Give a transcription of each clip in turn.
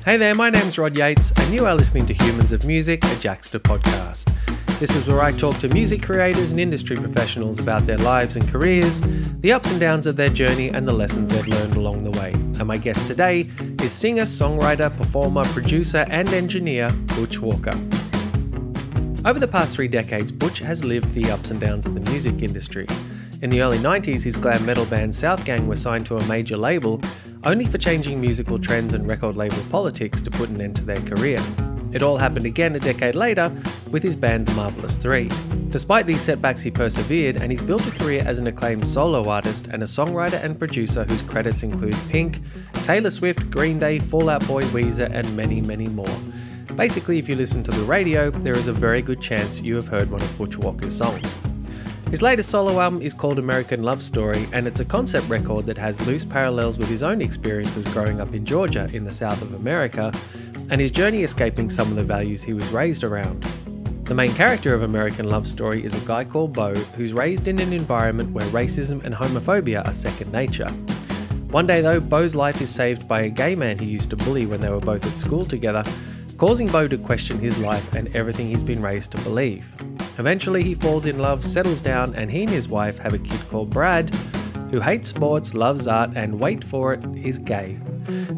Hey there, my name's Rod Yates, and you are listening to Humans of Music, a Jaxsta podcast. This is where I talk to music creators and industry professionals about their lives and careers, the ups and downs of their journey, and the lessons they've learned along the way. And my guest today is singer, songwriter, performer, producer, and engineer Butch Walker. Over the past 3 decades, Butch has lived the ups and downs of the music industry. In the early 90s, his glam metal band Southgang was signed to a major label, only for changing musical trends and record label politics to put an end to their career. It all happened again a decade later with his band The Marvelous 3. Despite these setbacks, he persevered, and he's built a career as an acclaimed solo artist and a songwriter and producer whose credits include Pink, Taylor Swift, Green Day, Fall Out Boy, Weezer, and many, many more. Basically, if you listen to the radio, there is a very good chance you have heard one of Butch Walker's songs. His latest solo album is called American Love Story, and it's a concept record that has loose parallels with his own experiences growing up in Georgia in the South of America, and his journey escaping some of the values he was raised around. The main character of American Love Story is a guy called Bo, who's raised in an environment where racism and homophobia are second nature. One day though, Bo's life is saved by a gay man he used to bully when they were both at school together, causing Bo to question his life and everything he's been raised to believe. Eventually he falls in love, settles down, and he and his wife have a kid called Brad, who hates sports, loves art, and wait for it, is gay.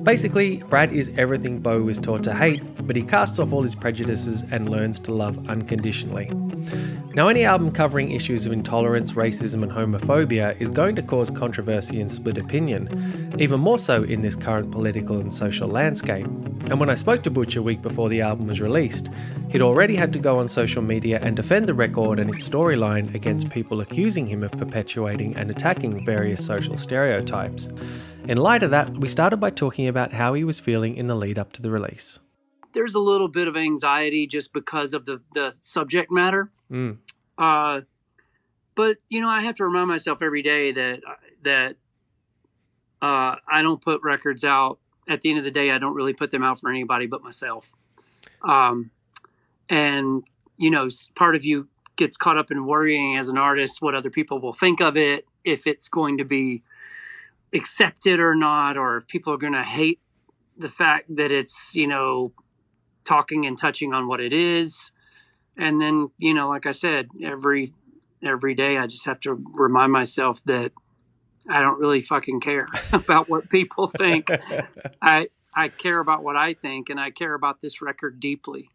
Basically, Brad is everything Bo was taught to hate, but he casts off all his prejudices and learns to love unconditionally. Now, any album covering issues of intolerance, racism, and homophobia is going to cause controversy and split opinion, even more so in this current political and social landscape. And when I spoke to Butch a week before the album was released, he'd already had to go on social media and defend the record and its storyline against people accusing him of perpetuating and attacking various social stereotypes. In light of that, we started by talking about how he was feeling in the lead up to the release. There's a little bit of anxiety just because of the subject matter. But, you know, I have to remind myself every day that I don't put records out. At the end of the day, I don't really put them out for anybody but myself. And, you know, part of you gets caught up in worrying as an artist what other people will think of it, if it's going to be accepted or not, or if people are going to hate the fact that it's, you know, talking and touching on what it is. And then, you know, like I said, every day I just have to remind myself that I don't really fucking care about what people think. I care about what I think, and I care about this record deeply.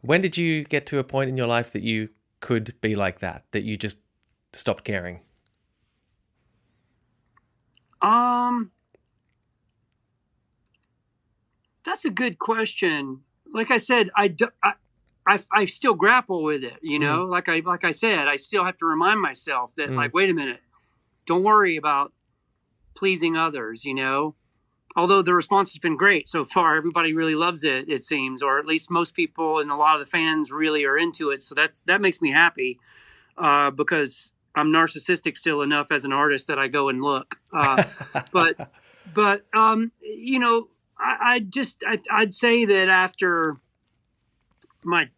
When did you get to a point in your life that you could be like that you just stopped caring? That's a good question. Like I said, I still grapple with it, you know, like I said, I still have to remind myself that like, wait a minute, don't worry about pleasing others, you know, although the response has been great so far. Everybody really loves it, it seems, or at least most people and a lot of the fans really are into it. So that makes me happy, because I'm narcissistic still enough as an artist that I go and look, but you know, I'd say that after my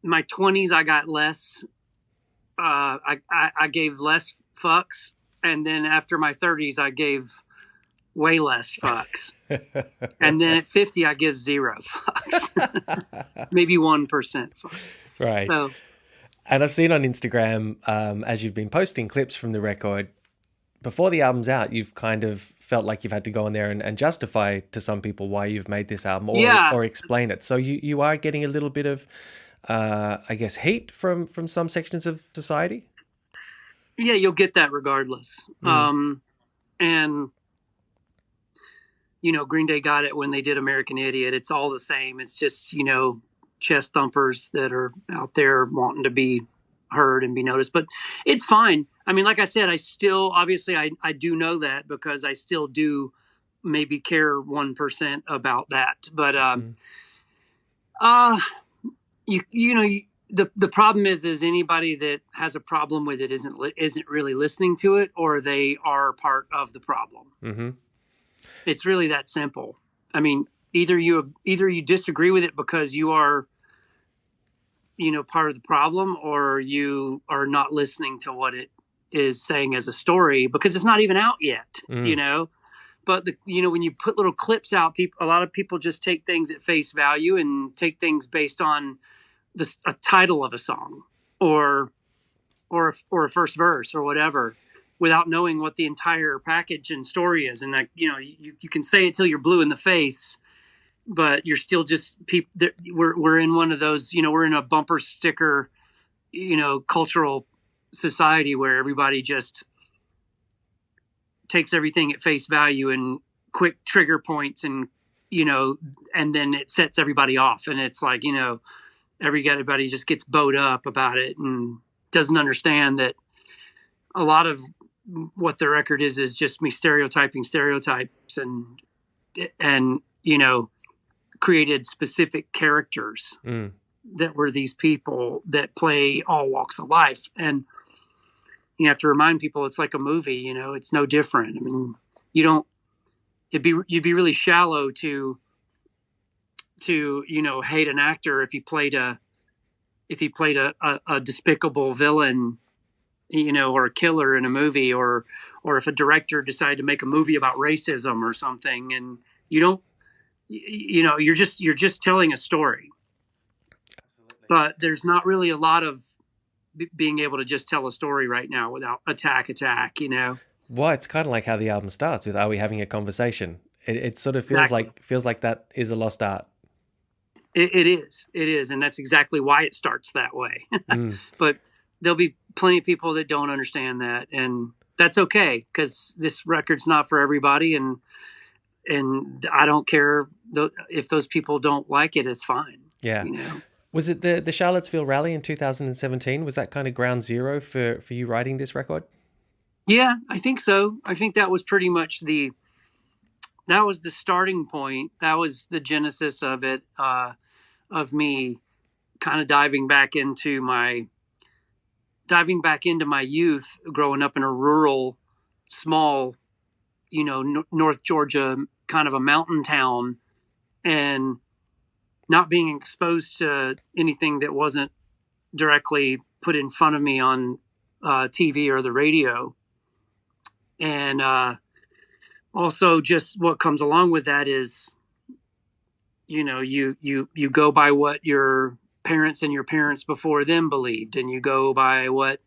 20s, I got less, I gave less fucks. And then after my 30s, I gave way less fucks. And then at 50, I give 0 fucks, maybe 1% fucks. Right. So, and I've seen on Instagram, as you've been posting clips from the record, before the album's out, you've kind of felt like you've had to go on there and justify to some people why you've made this album or explain it. So you are getting a little bit of, I guess, hate from some sections of society? Yeah, you'll get that regardless. And, you know, Green Day got it when they did American Idiot. It's all the same. It's just, you know, chest thumpers that are out there wanting to be heard and be noticed, but it's fine. I mean, like I said, I still, obviously I do know that because I still do maybe care 1% about that. But, you know, the problem is anybody that has a problem with it isn't really listening to it, or they are part of the problem. Mm-hmm. It's really that simple. I mean, either you disagree with it because you are, you know, part of the problem, or you are not listening to what it is saying as a story because it's not even out yet, you know? But when you put little clips out, a lot of people just take things at face value and take things based on a title of a song or a first verse or whatever, without knowing what the entire package and story is. And you can say it till you're blue in the face, but you're still just people. We're in one of those. We're in a bumper sticker, cultural society where everybody just takes everything at face value and quick trigger points, and and then it sets everybody off, and it's like everybody just gets bowed up about it and doesn't understand that a lot of what the record is just me stereotyping stereotypes and created specific characters that were these people that play all walks of life. And you have to remind people it's like a movie, it's no different. I mean, you'd be really shallow to hate an actor if he played a despicable villain, or a killer in a movie, or if a director decided to make a movie about racism or something, and you're just telling a story. Absolutely. But there's not really a lot of being able to just tell a story right now without attack. Well, it's kind of like how the album starts with, "Are we having a conversation?" It sort of feels like that is a lost art. It is, and that's exactly why it starts that way. But there'll be plenty of people that don't understand that, and that's okay, because this record's not for everybody, and I don't care if those people don't like it. It's fine. Yeah. Was it the Charlottesville rally in 2017? Was that kind of ground zero for you writing this record? Yeah, I think so. I think that was pretty much the starting point. That was the genesis of it, of me kind of diving back into my youth, growing up in a rural, small, North Georgia, kind of a mountain town, and not being exposed to anything that wasn't directly put in front of me on TV or the radio. And also just what comes along with that is, you go by what your parents and your parents before them believed, and you go by what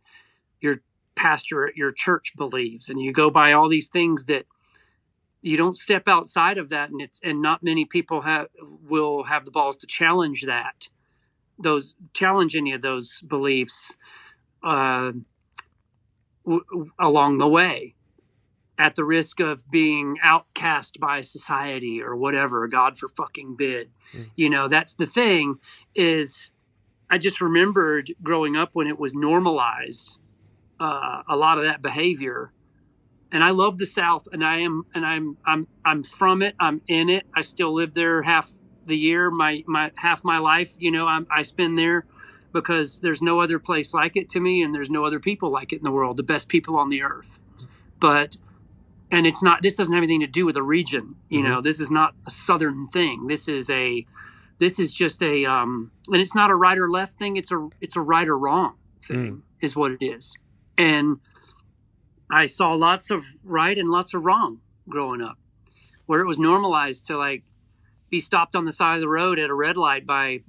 your pastor at your church believes, and you go by all these things that you don't step outside of that, and not many people will have the balls to challenge any of those beliefs along the way, at the risk of being outcast by society or whatever, God for fucking bid. That's the thing, is I just remembered growing up when it was normalized, a lot of that behavior. And I love the South, and I'm from it. I'm in it. I still live there half the year, my half my life. I spend there because there's no other place like it to me, and there's no other people like it in the world. The best people on the earth. And it's not. This doesn't have anything to do with a region. This is not a Southern thing. This is just a. And it's not a right or left thing. It's a right or wrong thing, is what it is. And I saw lots of right and lots of wrong growing up, where it was normalized to be stopped on the side of the road at a red light by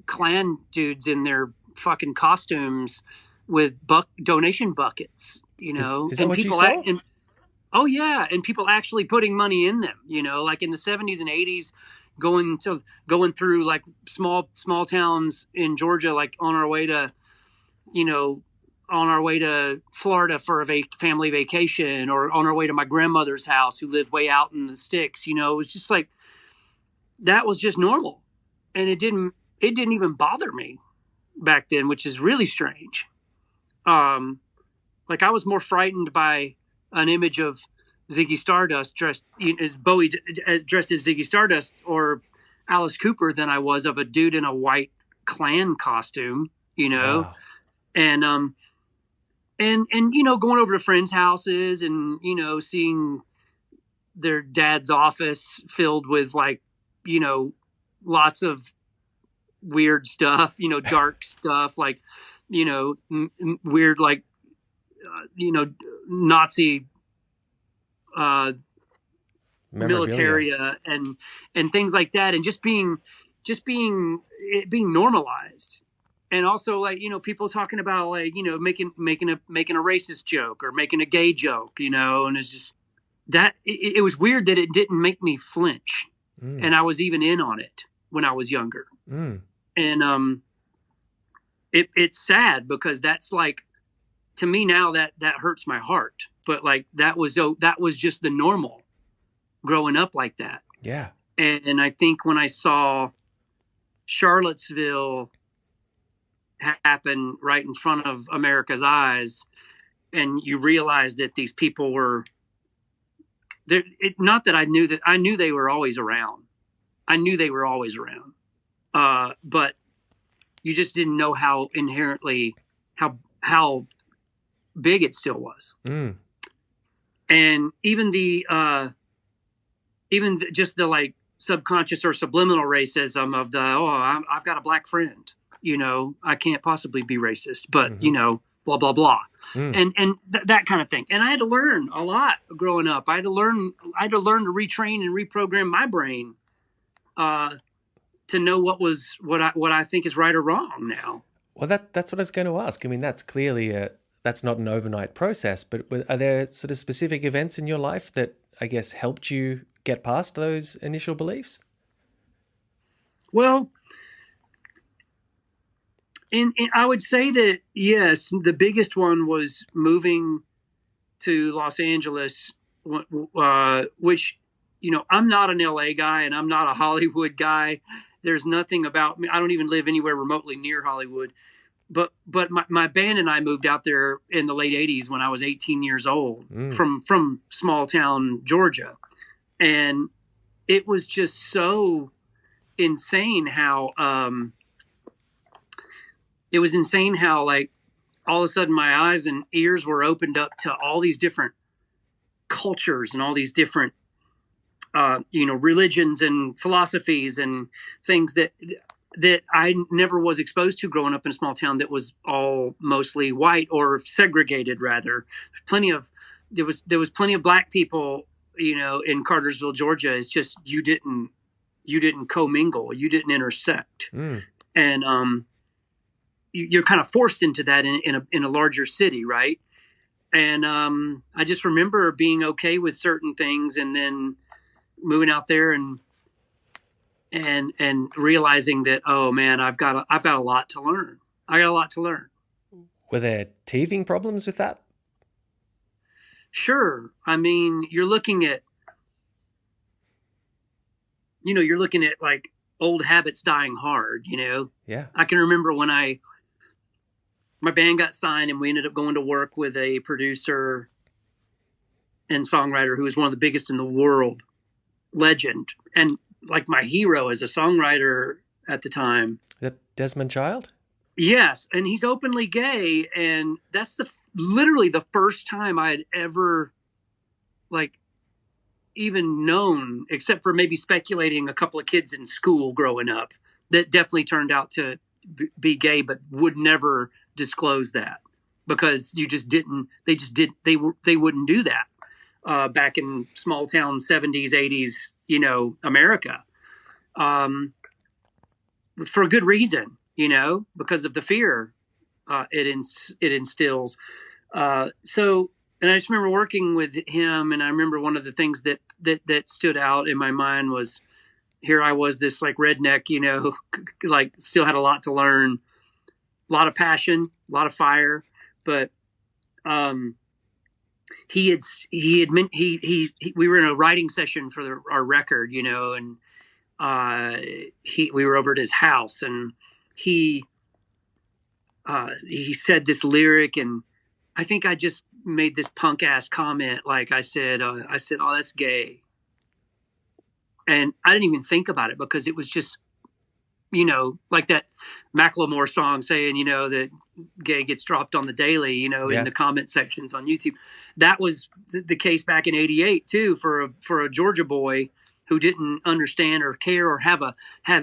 Klan dudes in their fucking costumes with donation buckets, Is and that what people you saw? oh yeah, and people actually putting money in them, like in the 70s and 80s, going through small towns in Georgia, on our way to Florida for a family vacation, or on our way to my grandmother's house who lived way out in the sticks. It was just that was just normal. And it didn't even bother me back then, which is really strange. I was more frightened by an image of Ziggy Stardust dressed as Bowie, dressed as Ziggy Stardust or Alice Cooper, than I was of a dude in a white Klan costume, Wow. and going over to friends' houses and, seeing their dad's office filled with lots of weird stuff, dark stuff, weird, Nazi, military and things like that, and just being normalized. And also, like, people talking about, like, making a racist joke or making a gay joke, and it's just that it was weird that it didn't make me flinch. And I was even in on it when I was younger. And it's sad because that's, like, to me now that hurts my heart. But, like, that was just the normal growing up like that. Yeah. And I think when I saw Charlottesville happen right in front of America's eyes, and you realize that these people were there, not that I knew they were always around. I knew they were always around. But you just didn't know how inherently, how big it still was. And even just the, like, subconscious or subliminal racism of I've got a black friend, I can't possibly be racist, but blah, blah, blah. And that kind of thing. And I had to learn a lot growing up. I had to learn to retrain and reprogram my brain, to know what I think is right or wrong now. Well, that's what I was going to ask. I mean, that's clearly that's not an overnight process, but are there sort of specific events in your life that, I guess, helped you get past those initial beliefs? Well, I would say that, yes, the biggest one was moving to Los Angeles, which, I'm not an LA guy and I'm not a Hollywood guy. There's nothing about me. I don't even live anywhere remotely near Hollywood. But my band and I moved out there in the late 80s when I was 18 years old from small town Georgia. And it was just so insane how like, all of a sudden my eyes and ears were opened up to all these different cultures and all these different religions and philosophies and things that I never was exposed to growing up in a small town that was all mostly white or segregated, rather. There was plenty of black people, in Cartersville, Georgia. It's just you didn't commingle, you didn't intersect, and you're kind of forced into that in a larger city, right? And I just remember being okay with certain things, and then moving out there and realizing that, oh man, I've got a lot to learn. I got a lot to learn. Were there teething problems with that? Sure. I mean, you're looking at like old habits dying hard, Yeah. I can remember when my band got signed and we ended up going to work with a producer and songwriter who was one of the biggest in the world, legend, and like my hero as a songwriter at the time. That Desmond Child? Yes, and he's openly gay, and that's literally the first time I had ever, like, even known, except for maybe speculating a couple of kids in school growing up that definitely turned out to be gay, but would never disclose that because they wouldn't do that back in small town 70s, 80s, America, for a good reason. Because of the fear it instills. So, and I just remember working with him, and I remember one of the things that stood out in my mind was, here I was, this like redneck, like still had a lot to learn, a lot of passion, a lot of fire, but we were in a writing session for our record, and we were over at his house, and he said this lyric, and I think I just made this punk ass comment. Like I said, oh, that's gay. And I didn't even think about it because it was just, like that Macklemore song saying, that gay gets dropped on the daily, in the comment sections on YouTube. That was the case back in '88 too, for a Georgia boy who didn't understand or care or have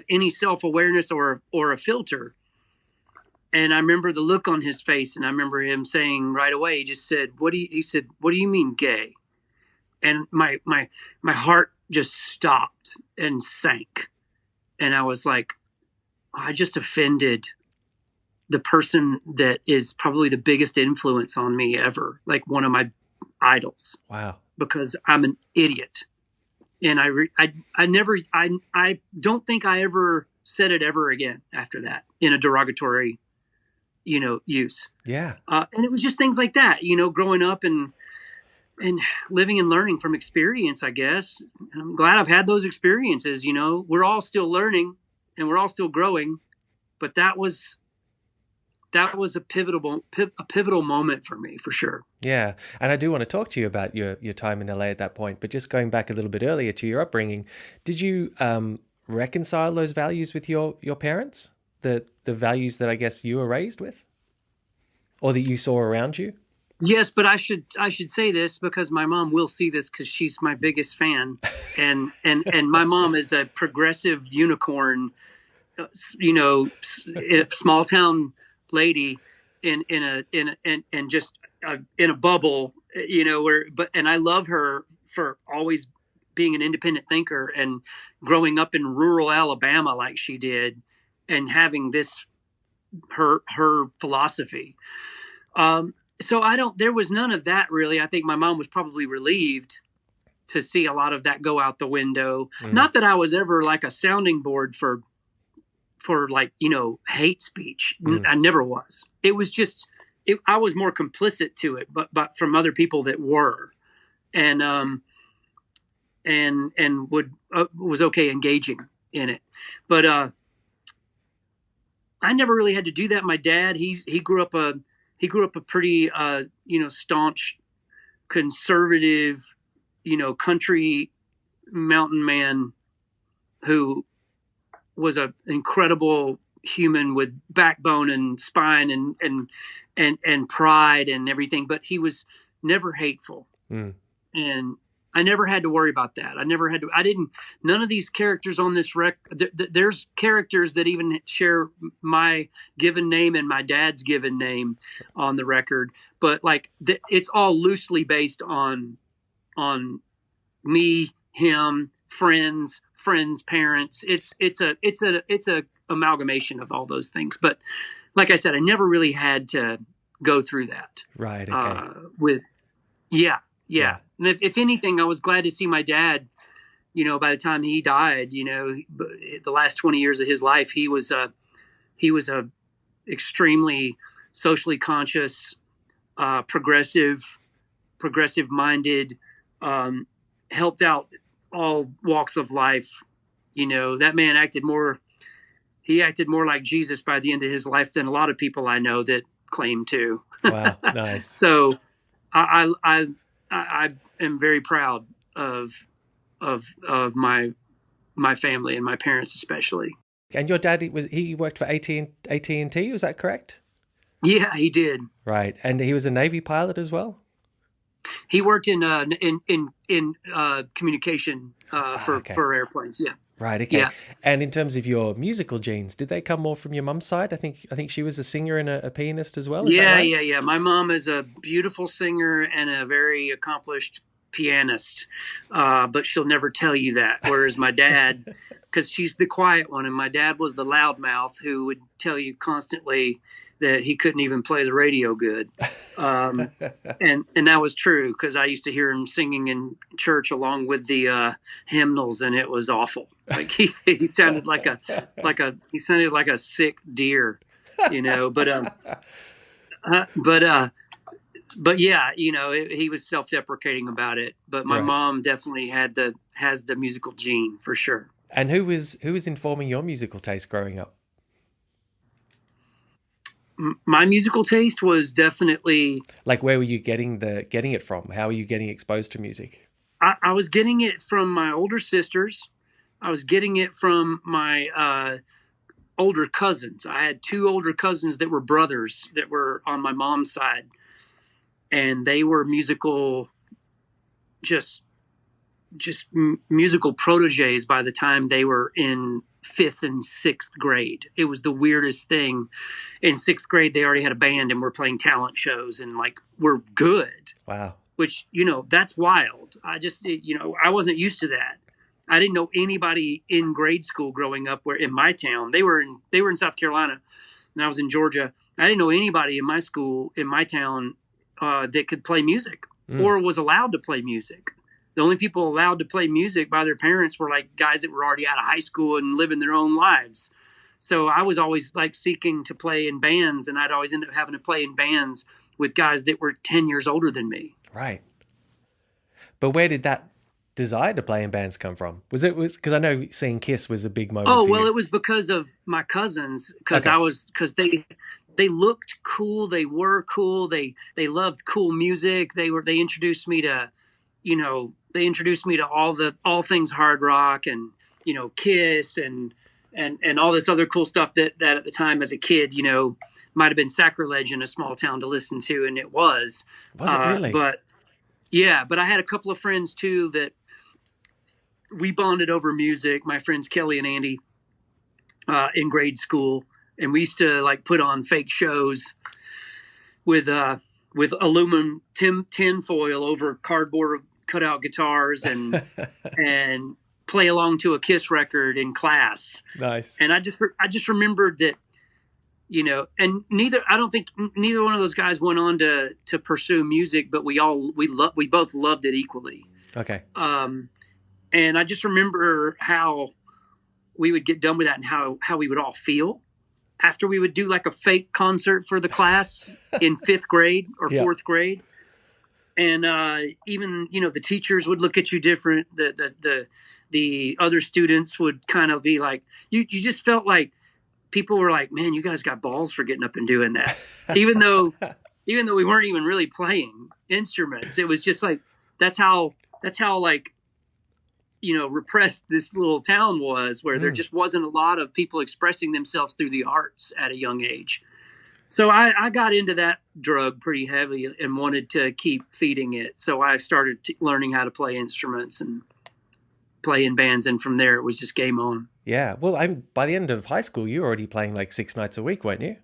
any self-awareness or a filter. And I remember the look on his face, and I remember him saying right away, he just said, he said, "What do you mean gay?" And my heart just stopped and sank. And I was like, I just offended the person that is probably the biggest influence on me ever, like one of my idols. Wow. Because I'm an idiot. And I don't think I ever said it ever again after that in a derogatory, use. Yeah. And it was just things like that, growing up and living and learning from experience, I guess. And I'm glad I've had those experiences. We're all still learning and we're all still growing, but that was a pivotal moment for me, for sure. Yeah. And I do want to talk to you about your time in LA at that point, but just going back a little bit earlier to your upbringing, did you reconcile those values with your parents? The values that I guess you were raised with or that you saw around you? Yes, but I should say this because my mom will see this because she's my biggest fan, and my mom is a progressive unicorn, small town lady in a bubble, and I love her for always being an independent thinker and growing up in rural Alabama like she did, and having this her philosophy. So there was none of that really. I think my mom was probably relieved to see a lot of that go out the window. Not that I was ever like a sounding board for like, hate speech. I never was. It was just, I was more complicit to it, but from other people that were, and was okay engaging in it. But, I never really had to do that. My dad, he grew up a pretty, staunch, conservative, country mountain man who was an incredible human with backbone and spine and pride and everything. But he was never hateful. And I never had to worry about that. None of these characters on this record, there's characters that even share my given name and my dad's given name on the record. But like, it's all loosely based on me, him, friends, parents. It's a amalgamation of all those things. But like I said, I never really had to go through that. Right. Okay. Yeah. And if anything, I was glad to see my dad, by the time he died, the last 20 years of his life, he was a extremely socially conscious, progressive minded, helped out all walks of life. That man acted more like Jesus by the end of his life than a lot of people I know that claim to. Wow. Nice. So I am very proud of my family and my parents especially. And your dad, he worked for AT&T, was that correct? Yeah, he did. Right. And he was a Navy pilot as well? He worked in communication for airplanes. Yeah. Right. Okay. Yeah. And in terms of your musical genes, did they come more from your mum's side? I think she was a singer and a pianist as well. Is that right? Yeah. My mom is a beautiful singer and a very accomplished pianist, but she'll never tell you that. Whereas my dad, because she's the quiet one, and my dad was the loudmouth who would tell you constantly that he couldn't even play the radio good. And that was true because I used to hear him singing in church along with the hymnals, and it was awful. Like he sounded like a sick deer, but yeah, he was self-deprecating about it. But my mom definitely has the musical gene for sure. And who was informing your musical taste growing up? My musical taste was definitely, like, where were you getting it from? How were you getting exposed to music? I was getting it from my older sisters. I was getting it from my older cousins. I had two older cousins that were brothers that were on my mom's side, and they were musical, just musical proteges by the time they were in 5th and 6th grade. It was the weirdest thing. In 6th grade, they already had a band and were playing talent shows and we're good. Wow. Which, that's wild. I just, I wasn't used to that. I didn't know anybody in grade school growing up where in my town. They were in South Carolina and I was in Georgia. I didn't know anybody in my school, in my town, that could play music or was allowed to play music. The only people allowed to play music by their parents were like guys that were already out of high school and living their own lives. So I was always like seeking to play in bands, and I'd always end up having to play in bands with guys that were 10 years older than me. Right. But where did that desire to play in bands come from? Was because I know seeing Kiss was a big moment for you. It was because of my cousins, because they looked cool, they were cool, they loved cool music. They introduced me to, all things hard rock and, Kiss and all this other cool stuff that at the time as a kid, might have been sacrilege in a small town to listen to, and it was. Was it really? But I had a couple of friends too that we bonded over music. My friends Kelly and Andy in grade school, and we used to like put on fake shows with aluminum tin foil over cardboard cutout guitars and and play along to a Kiss record in class. Nice. And I just remembered that, and I don't think neither one of those guys went on to pursue music, but we both loved it equally. Okay. And I just remember how we would get done with that and how we would all feel after we would do like a fake concert for the class in 5th grade or 4th grade. And even, the teachers would look at you different. The other students would kind of be like, you just felt like people were like, man, you guys got balls for getting up and doing that. even though we weren't even really playing instruments. It was just like, that's how like, repressed this little town was, where there just wasn't a lot of people expressing themselves through the arts at a young age. So I got into that drug pretty heavily and wanted to keep feeding it. So I started learning how to play instruments and play in bands. And from there, it was just game on. Yeah. Well, by the end of high school, you were already playing like 6 nights a week, weren't you?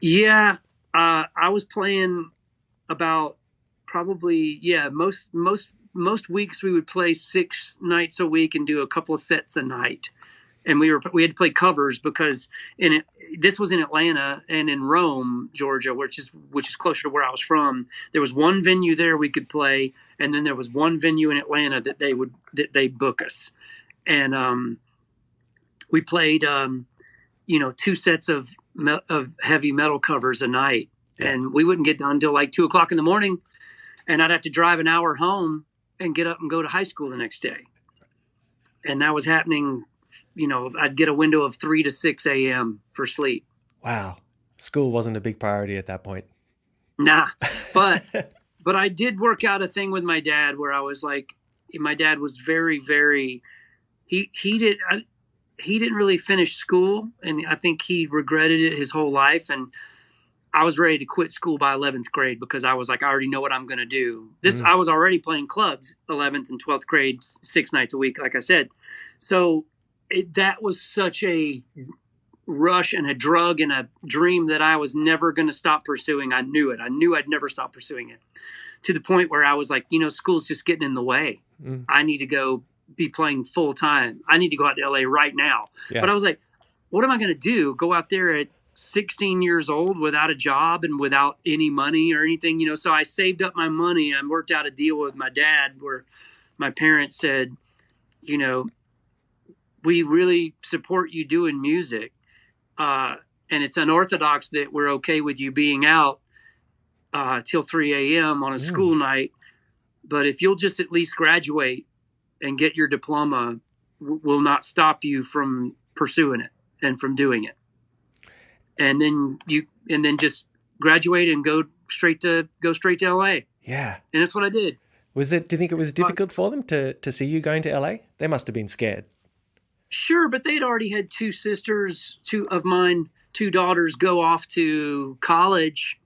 Yeah. I was playing about probably, most weeks we would play 6 nights a week and do a couple of sets a night. And we had to play covers because this was in Atlanta and in Rome, Georgia, which is closer to where I was from. There was one venue there we could play, and then there was one venue in Atlanta that they book us. And we played 2 sets of heavy metal covers a night. Yeah. And we wouldn't get done until like 2:00 in the morning, and I'd have to drive an hour home and get up and go to high school the next day. And that was happening, I'd get a window of 3 to 6 a.m. for sleep. Wow. School wasn't a big priority at that point. Nah, but I did work out a thing with my dad where I was like, my dad was very, very, he didn't really finish school. And I think he regretted it his whole life. And I was ready to quit school by 11th grade because I was like, I already know what I'm going to do. I was already playing clubs 11th and 12th grade, 6 nights a week, like I said. So that was such a rush and a drug and a dream that I was never going to stop pursuing. I knew it. I knew I'd never stop pursuing it, to the point where I was like, school's just getting in the way. I need to go be playing full time. I need to go out to LA right now. Yeah. But I was like, what am I going to do? Go out there at 16 years old without a job and without any money or anything, So I saved up my money and worked out a deal with my dad where my parents said, we really support you doing music. And it's unorthodox that we're okay with you being out till 3 a.m. on a school night. But if you'll just at least graduate and get your diploma, we'll not stop you from pursuing it and from doing it. And then just graduate and go straight to LA. Yeah. And that's what I did. Do you think it was difficult for them to see you going to LA? They must have been scared. Sure, but they'd already had 2 sisters, 2 of mine, 2 daughters go off to college,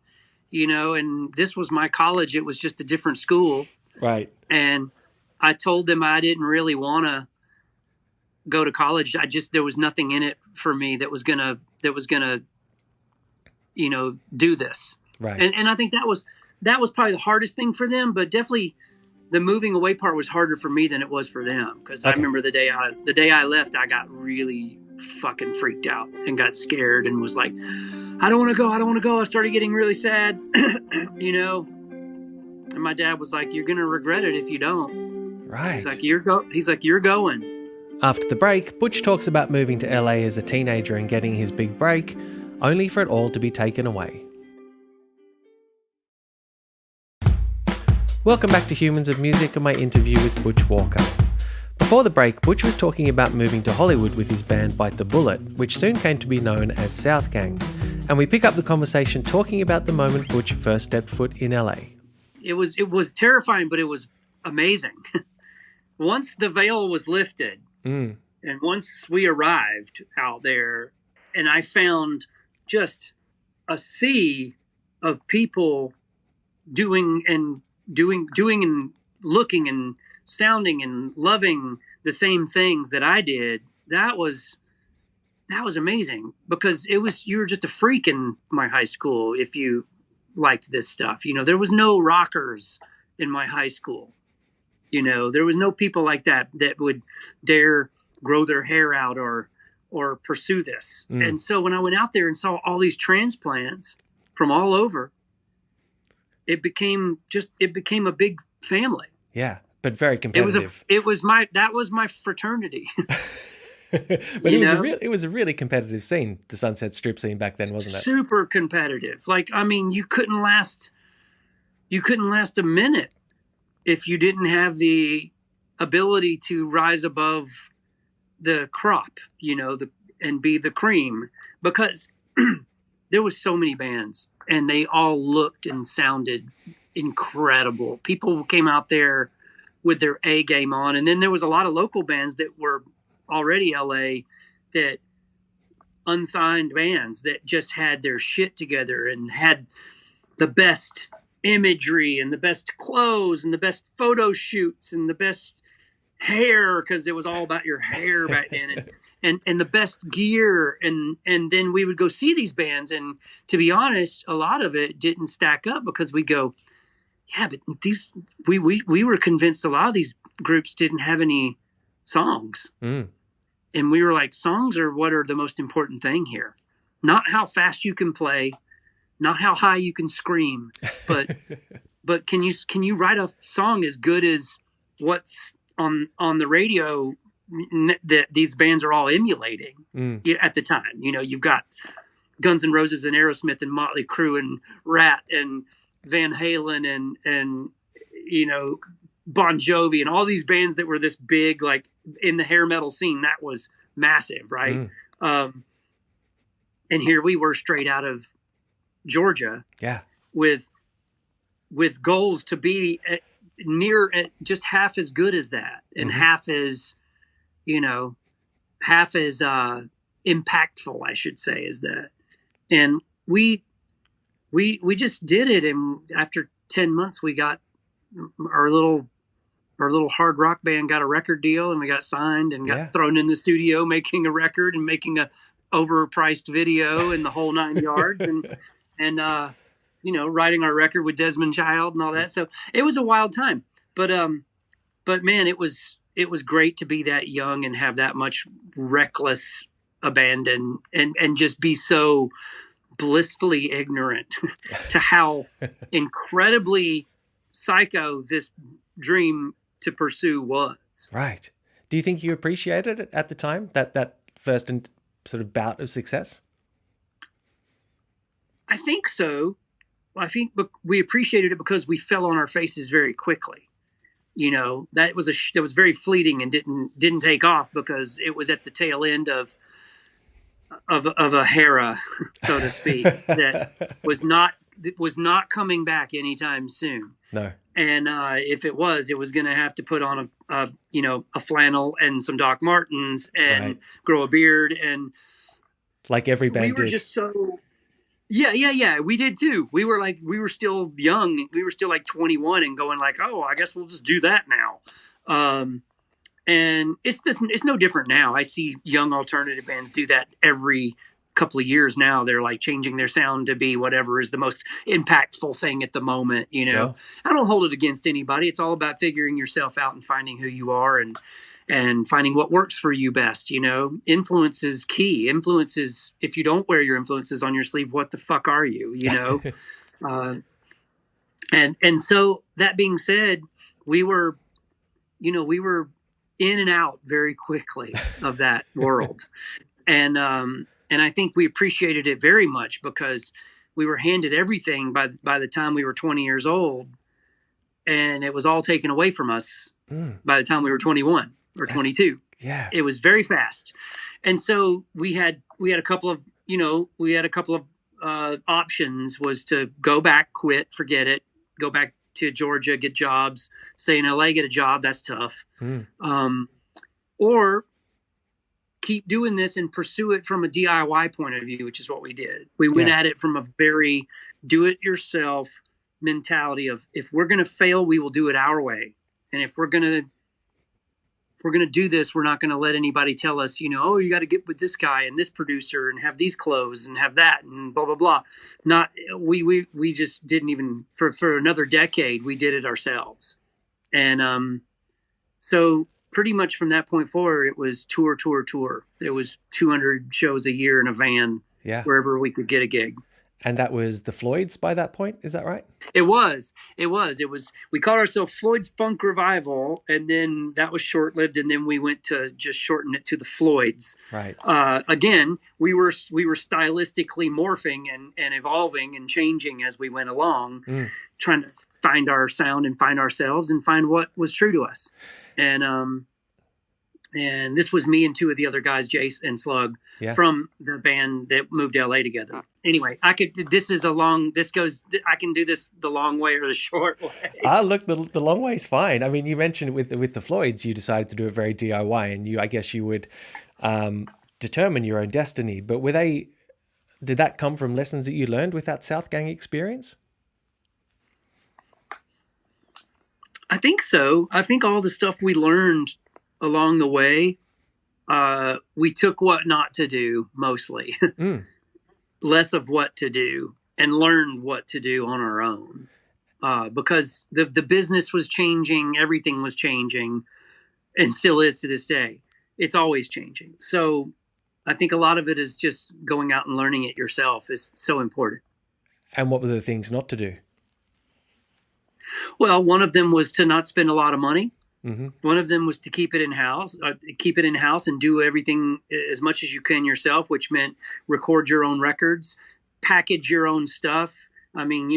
and this was my college. It was just a different school. Right. And I told them I didn't really want to go to college. There was nothing in it for me that was gonna do this. Right. And I think that was probably the hardest thing for them, but definitely the moving away part was harder for me than it was for them. Cause I remember the day I left, I got really fucking freaked out and got scared and was like, I don't want to go. I don't want to go. I started getting really sad, you know? And my dad was like, you're going to regret it if you don't. Right. He's like, you're going. After the break, Butch talks about moving to LA as a teenager and getting his big break, only for it all to be taken away. Welcome back to Humans of Music and my interview with Butch Walker. Before the break, Butch was talking about moving to Hollywood with his band Bite the Bullet, which soon came to be known as Southgang. And we pick up the conversation talking about the moment Butch first stepped foot in LA. It was terrifying, but it was amazing. Once the veil was lifted, and once we arrived out there, and I found just a sea of people doing and looking and sounding and loving the same things that I did, that was amazing, because you were just a freak in my high school if you liked this stuff. You know, there was no rockers in my high school. You know, there was no people like that would dare grow their hair out or pursue this. And so when I went out there and saw all these transplants from all over, it became a big family. Yeah, but very competitive. That was my fraternity. But it was a really competitive scene, the Sunset Strip scene back then, wasn't it? Super competitive. Like, I mean, you couldn't last a minute if you didn't have the ability to rise above the crop, you know, and be the cream, because there was so many bands and they all looked and sounded incredible. People came out there with their A game on. And then there was a lot of local bands that were already LA, that unsigned bands that just had their shit together and had the best imagery and the best clothes and the best photo shoots and the best hair, because it was all about your hair back then, and the best gear, and then we would go see these bands, and to be honest, a lot of it didn't stack up, because we go, yeah, but we were convinced a lot of these groups didn't have any songs. And we were like, songs are what are the most important thing here, not how fast you can play, not how high you can scream, but can you write a song as good as what's on the radio that these bands are all emulating at the time. You know, you've got Guns N' Roses and Aerosmith and Motley Crue and Rat and Van Halen and you know, Bon Jovi and all these bands that were this big, like in the hair metal scene, that was massive, right? And here we were straight out of Georgia, with goals to be near just half as good as that, and half as impactful, I should say, as that. And we just did it, and after 10 months we got our little hard rock band got a record deal, and we got signed and got thrown in the studio making a record and making a overpriced video and the whole 9 yards, and you know, writing our record with Desmond Child and all that. So it was a wild time, but man, it was great to be that young and have that much reckless abandon and just be so blissfully ignorant to how incredibly psycho this dream to pursue was. Right. Do you think you appreciated it at the time, that first and sort of bout of success? I think so. I think we appreciated it because we fell on our faces very quickly. You know, that was very fleeting and didn't take off, because it was at the tail end of a Hera, so to speak, that was not coming back anytime soon. No. And if it was going to have to put on a flannel and some Doc Martens and grow a beard, and like every band we were just so. Yeah. We did too. We were still young. We were still like 21 and going like, oh, I guess we'll just do that now. And it's no different now. I see young alternative bands do that every couple of years now, they're like changing their sound to be whatever is the most impactful thing at the moment. You know, Sure. I don't hold it against anybody. It's all about figuring yourself out and finding who you are and finding what works for you best. You know, influence is key. Influence is, if you don't wear your influences on your sleeve, what the fuck are you? You know, and so that being said, we were in and out very quickly of that world. And I think we appreciated it very much because we were handed everything by the time we were 20 years old, and it was all taken away from us by the time we were 21 or 22. Yeah. It was very fast. And so we had a couple of, options. Was to go back, quit, forget it, go back to Georgia, get jobs, stay in LA, get a job. That's tough. Or keep doing this and pursue it from a DIY point of view, which is what we did. We went at it from a very do-it-yourself mentality of, if we're going to fail, we will do it our way. And if we're going to do this, we're not going to let anybody tell us, oh, you got to get with this guy and this producer and have these clothes and have that and blah, blah, blah. Not, we just didn't even, for another decade, we did it ourselves. And so pretty much from that point forward, it was tour. It was 200 shows a year in a van, wherever we could get a gig. And that was the Floyds by that point, is that right? It was. We called ourselves Floyd's Funk Revival, and then that was short-lived, and then we went to just shorten it to the Floyds. Right. Again, we were stylistically morphing and evolving and changing as we went along, trying to find our sound and find ourselves and find what was true to us. And this was me and two of the other guys, Jace and Slug, from the band that moved to LA together. Anyway, I can do this the long way or the short way. Look, the long way is fine. I mean, you mentioned with the Floyds, you decided to do it very DIY, and I guess you would determine your own destiny. But did that come from lessons that you learned with that Southgang experience? I think so. I think all the stuff we learned along the way, we took what not to do mostly, less of what to do, and learned what to do on our own. Because the business was changing, everything was changing, and still is to this day. It's always changing. So I think a lot of it is just going out and learning it yourself is so important. And what were the things not to do? Well, one of them was to not spend a lot of money. One of them was to keep it in house and do everything as much as you can yourself, which meant record your own records, package your own stuff. I mean,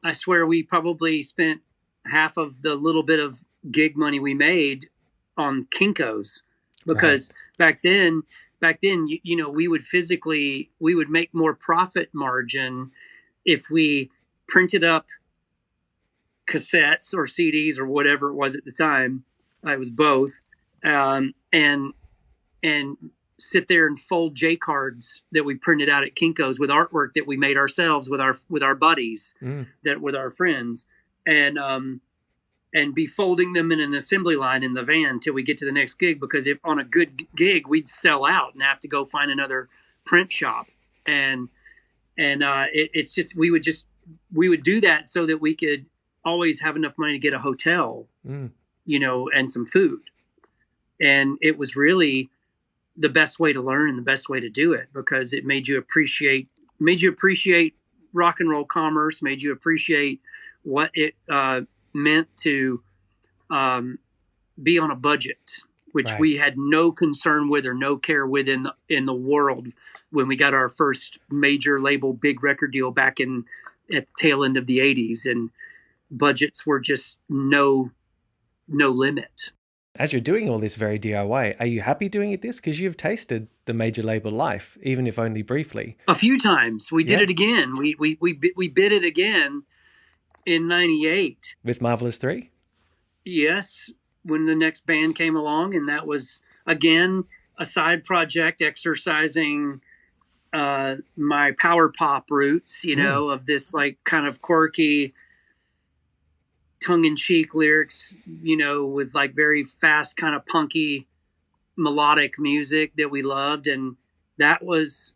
I swear we probably spent half of the little bit of gig money we made on Kinko's, because back then, we would make more profit margin if we printed up cassettes or CDs or whatever it was at the time. It was both, and sit there and fold J cards that we printed out at Kinko's with artwork that we made ourselves with our buddies, with our friends, and be folding them in an assembly line in the van till we get to the next gig. Because if on a good gig, we'd sell out and have to go find another print shop, and it's just we would do that so that we could always have enough money to get a hotel, and some food. And it was really the best way to learn and the best way to do it, because it made you appreciate rock and roll commerce, made you appreciate what it meant to be on a budget, which we had no concern with or no care with in the world when we got our first major label big record deal back at the tail end of the 80s. And budgets were just no limit. As you're doing all this very DIY, are you happy doing it this? Because you've tasted the major label life, even if only briefly. A few times. We did it again. We bid it again in 98. With Marvelous 3? Yes, when the next band came along, and that was, again, a side project exercising my power pop roots, of this like kind of quirky, tongue-in-cheek lyrics, with like very fast kind of punky melodic music that we loved, and that was,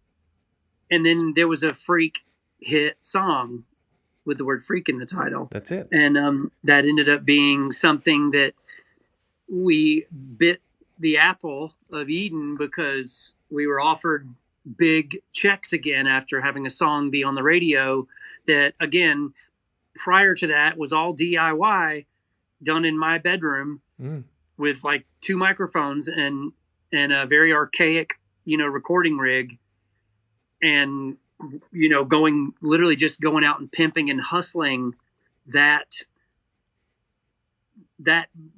and then there was a freak hit song with the word freak in the title. That's it. And that ended up being something that we bit the apple of Eden because we were offered big checks again after having a song be on the radio that, again, prior to that was all DIY, done in my bedroom with like 2 microphones and a very archaic, recording rig, and literally just going out and pimping and hustling that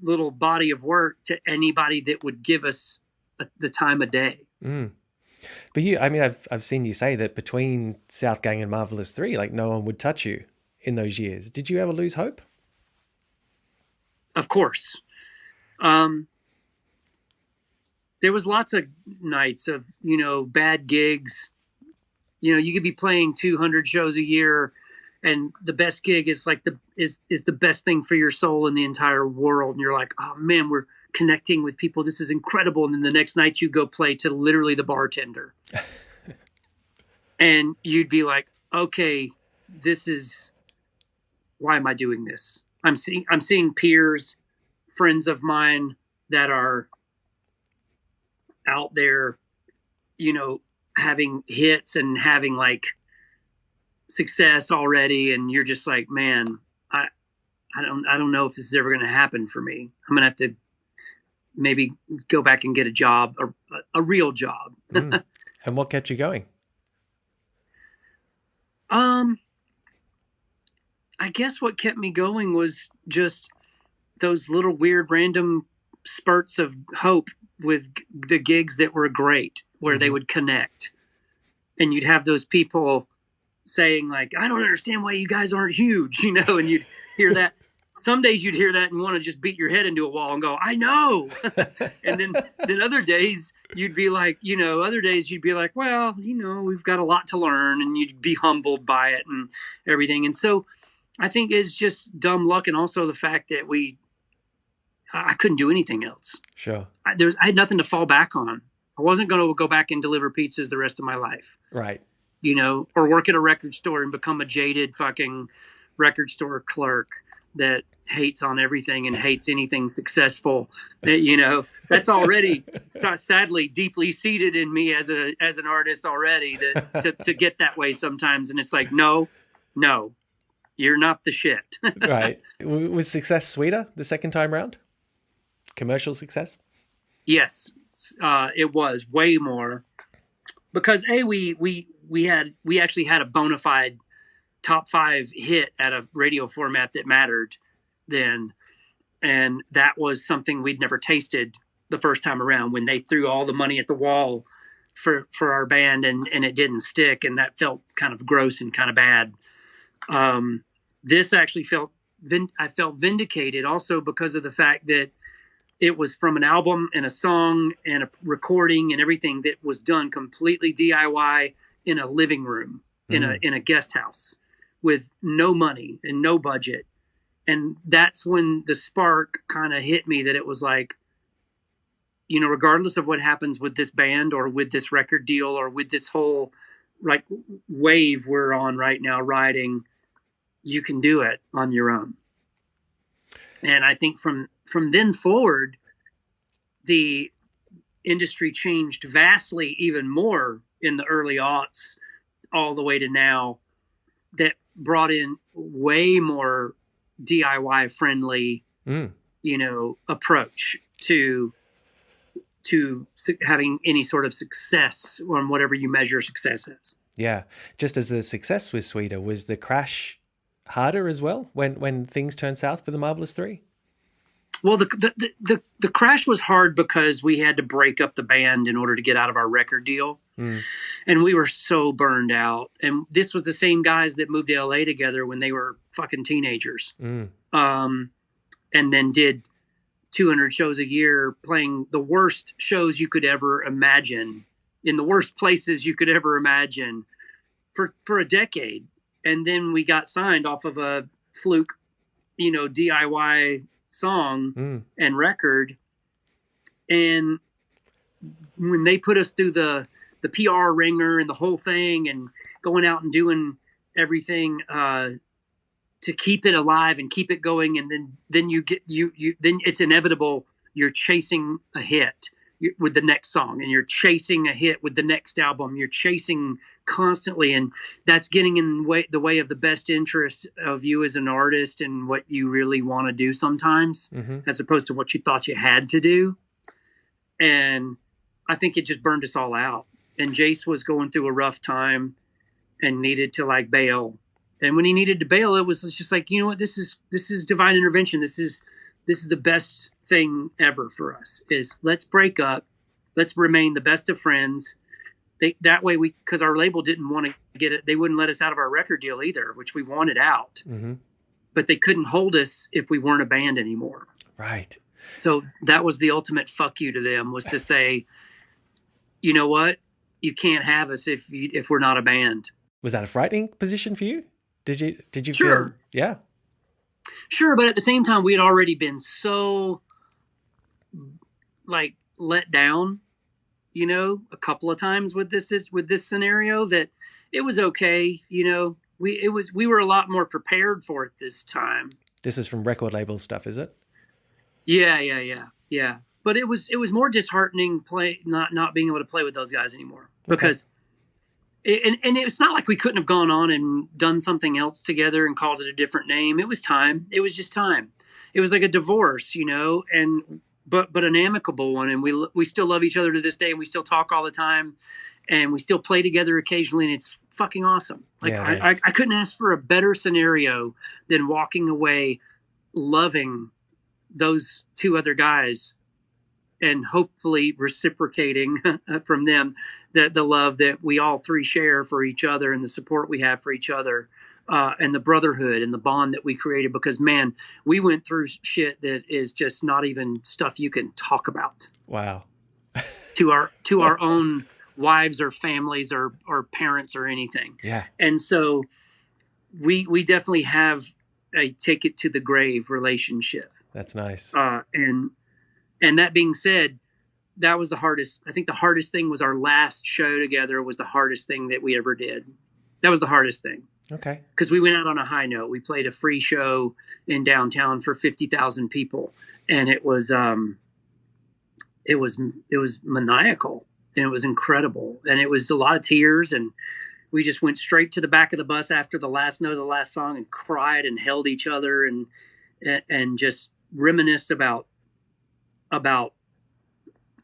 little body of work to anybody that would give us the time of day. But I've seen you say that between Southgang and Marvelous 3, like no one would touch you in those years. Did you ever lose hope? Of course. There was lots of nights of, bad gigs. You could be playing 200 shows a year, and the best gig is like is the best thing for your soul in the entire world. And you're like, oh man, we're connecting with people. This is incredible. And then the next night you go play to literally the bartender. And you'd be like, okay, why am I doing this? I'm seeing peers, friends of mine that are out there, having hits and having like success already. And you're just like, man, I don't know if this is ever going to happen for me. I'm going to have to maybe go back and get a job, a real job. And what kept you going? I guess what kept me going was just those little weird random spurts of hope with the gigs that were great, where they would connect. And you'd have those people saying like, I don't understand why you guys aren't huge, and you'd hear that. Some days you'd hear that and want to just beat your head into a wall and go, I know. And then other days you'd be like, well, we've got a lot to learn, and you'd be humbled by it and everything. And so I think it's just dumb luck. And also the fact that I couldn't do anything else. Sure. I had nothing to fall back on. I wasn't going to go back and deliver pizzas the rest of my life. Right. Or work at a record store and become a jaded fucking record store clerk that hates on everything and hates anything successful. That's already sadly deeply seated in me as an artist already, that to get that way sometimes. And it's like, no, you're not the shit. Right. Was success sweeter the second time round? Commercial success? Yes, it was way more, because we actually had a bona fide top 5 hit at a radio format that mattered then, and that was something we'd never tasted the first time around, when they threw all the money at the wall for our band and it didn't stick, and that felt kind of gross and kind of bad. This actually I felt vindicated also because of the fact that it was from an album and a song and a recording and everything that was done completely DIY in a living room, in a guest house with no money and no budget. And that's when the spark kind of hit me, that it was like, regardless of what happens with this band or with this record deal or with this whole like wave we're on right now riding, you can do it on your own. And I think from then forward, the industry changed vastly, even more in the early aughts, all the way to now, that brought in way more DIY friendly, approach to having any sort of success on whatever you measure success as. Yeah. Just as the success was sweeter, was the crash harder as well when things turned south for the Marvelous 3? Well, the crash was hard because we had to break up the band in order to get out of our record deal. And we were so burned out. And this was the same guys that moved to LA together when they were fucking teenagers. And then did 200 shows a year, playing the worst shows you could ever imagine, in the worst places you could ever imagine, for a decade. And then we got signed off of a fluke, DIY song and record. And when they put us through the the PR ringer and the whole thing, and going out and doing everything to keep it alive and keep it going. And then then it's inevitable. You're chasing a hit with the next song, and you're chasing a hit with the next album. You're chasing constantly, and that's getting in the way of the best interest of you as an artist and what you really want to do sometimes, as opposed to what you thought you had to do. And I think it just burned us all out. And Jace was going through a rough time and needed to like bail. And when he needed to bail, it was just like, you know what, this is divine intervention. This is the best thing ever for us, is let's break up. Let's remain the best of friends. That way because our label didn't want to get it. They wouldn't let us out of our record deal either, which we wanted out, but they couldn't hold us if we weren't a band anymore. Right. So that was the ultimate fuck you to them, was to say, you know what? You can't have us if we're not a band. Was that a frightening position for you? Did you Sure. feel? Yeah. Sure, but at the same time, we had already been so like let down, you know, a couple of times with this scenario, that it was okay. You know, we were a lot more prepared for it this time. This is from record label stuff, is it? Yeah. But it was more disheartening not being able to play with those guys anymore, because and it's not like we couldn't have gone on and done something else together and called it a different name. It was time. It was just time. It was like a divorce, you know, but an amicable one. And we still love each other to this day, and we still talk all the time, and we still play together occasionally, and it's fucking awesome. Like I couldn't ask for a better scenario than walking away loving those two other guys, and hopefully reciprocating from them the love that we all three share for each other, and the support we have for each other, and the brotherhood and the bond that we created. Because, man, we went through shit that is just not even stuff you can talk about. Wow. to our own wives or families or parents or anything. Yeah. And so we definitely have a take it to the grave relationship. That's nice. And that being said, that was the hardest. I think the hardest thing was our last show together was the hardest thing that we ever did. That was the hardest thing. Okay. Because we went out on a high note. We played a free show in downtown for 50,000 people, and it was maniacal, and it was incredible, and it was a lot of tears, and we just went straight to the back of the bus after the last note of the last song and cried and held each other and just reminisced about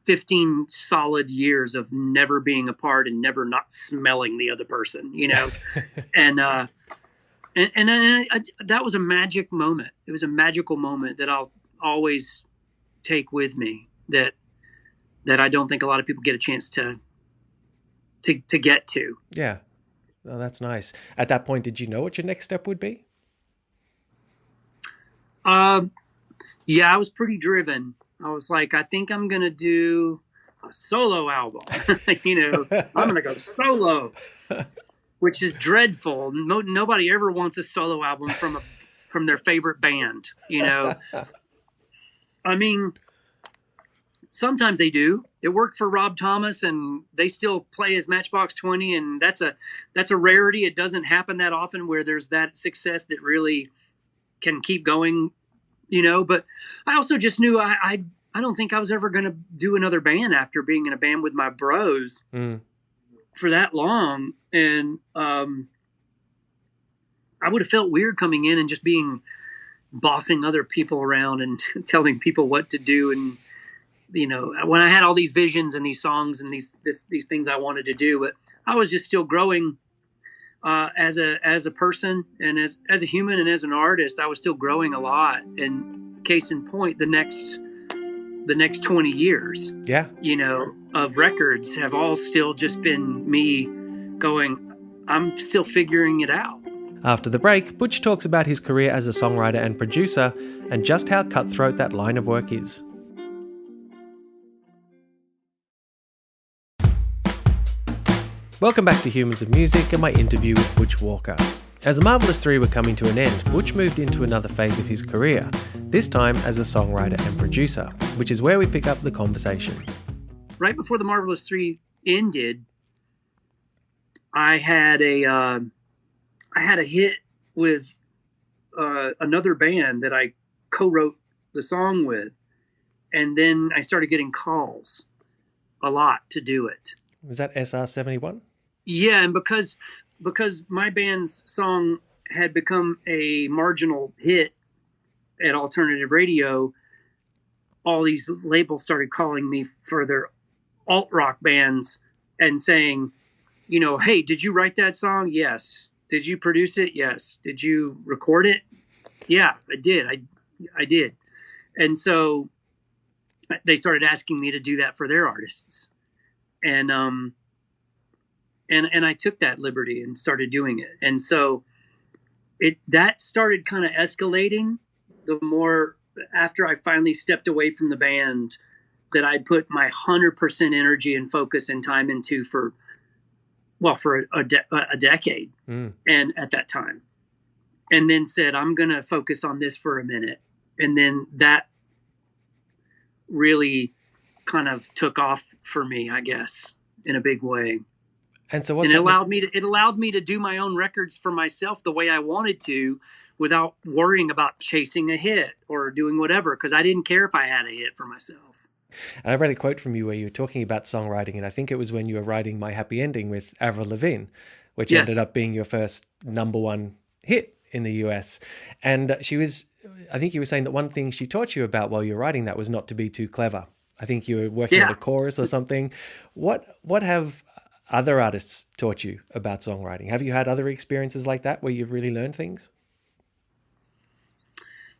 15 solid years of never being apart and never not smelling the other person, you know? and that was a magic moment. It was a magical moment that I'll always take with me, that I don't think a lot of people get a chance to get to. Yeah. Oh, that's nice. At that point, did you know what your next step would be? Yeah, I was pretty driven. I was like, I think I'm going to do a solo album. You know, I'm going to go solo, which is dreadful. Nobody ever wants a solo album from their favorite band, you know. I mean, sometimes they do. It worked for Rob Thomas, and they still play as Matchbox 20, and that's a rarity. It doesn't happen that often where there's that success that really can keep going, you know. But I also just knew I don't think I was ever going to do another band after being in a band with my bros for that long. And I would have felt weird coming in and just bossing other people around and telling people what to do. And, you know, when I had all these visions and these songs and these things I wanted to do, but I was just still growing as a person and as a human and as an artist. I was still growing a lot. And case in point, the next 20 years, you know, of records have all still just been me going, I'm still figuring it out. After the break, Butch talks about his career as a songwriter and producer and just how cutthroat that line of work is. Welcome back to Humans of Music and my interview with Butch Walker. As the Marvelous 3 were coming to an end, Butch moved into another phase of his career, this time as a songwriter and producer, which is where we pick up the conversation. Right before the Marvelous 3 ended, I had a hit with another band that I co-wrote the song with, and then I started getting calls a lot to do it. Was that SR-71? Yeah, and because my band's song had become a marginal hit at alternative radio, all these labels started calling me for their alt rock bands and saying, hey, did you write that song? Yes. Did you produce it? Yes. Did you record it? Yeah, I did. I did. And so they started asking me to do that for their artists. And I took that liberty and started doing it. And so that started kind of escalating the more after I finally stepped away from the band that I'd put my 100% energy and focus and time into for a decade. And at that time, and then said, I'm going to focus on this for a minute. And then that really kind of took off for me, I guess, in a big way. And so it allowed me to do my own records for myself the way I wanted to, without worrying about chasing a hit or doing whatever, because I didn't care if I had a hit for myself. And I read a quote from you where you were talking about songwriting, and I think it was when you were writing My Happy Ending with Avril Lavigne, which ended up being your first #1 hit in the US. And I think you were saying that one thing she taught you about while you were writing that was not to be too clever. I think you were working on the chorus or something. What have other artists taught you about songwriting? Have you had other experiences like that where you've really learned things?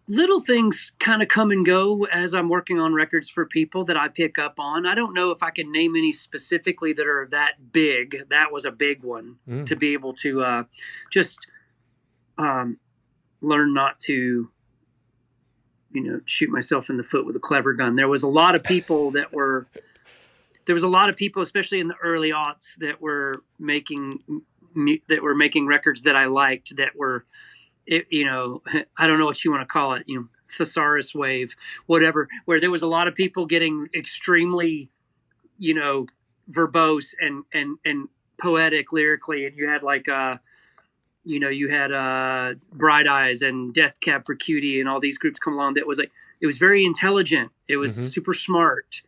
Little things kind of come and go as I'm working on records for people that I pick up on. I don't know if I can name any specifically that are that big. That was a big one to be able to just learn not to, shoot myself in the foot with a clever gun. There was a lot of people especially in the early aughts, that were making records that I liked, that were, I don't know what you want to call it, thesaurus wave, whatever, where there was a lot of people getting extremely, verbose and poetic lyrically. And you had like, Bright Eyes and Death Cab for Cutie and all these groups come along. That was like, it was very intelligent. It was super smart.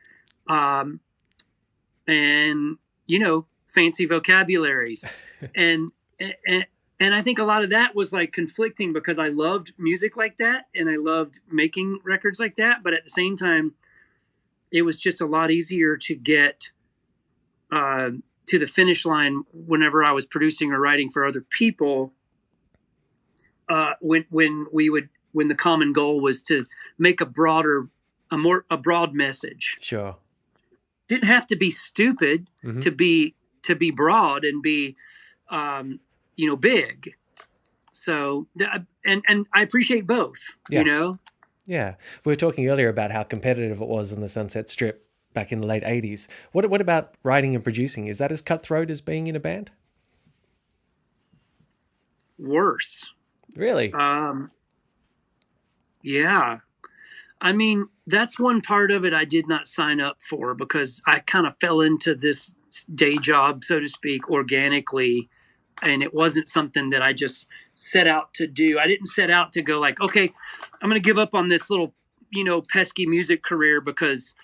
And, fancy vocabularies. And I think a lot of that was like conflicting, because I loved music like that and I loved making records like that. But at the same time, it was just a lot easier to get to the finish line whenever I was producing or writing for other people. When the common goal was to make a broad message. Sure. Didn't have to be stupid to be broad and be, big. So, and I appreciate both, Yeah. We were talking earlier about how competitive it was on the Sunset Strip back in the late 80s. What about writing and producing? Is that as cutthroat as being in a band? Worse. Really? Yeah. I mean, that's one part of it I did not sign up for, because I kind of fell into this day job, so to speak, organically. And it wasn't something that I just set out to do. I didn't set out to go like, okay, I'm going to give up on this little, pesky music career because,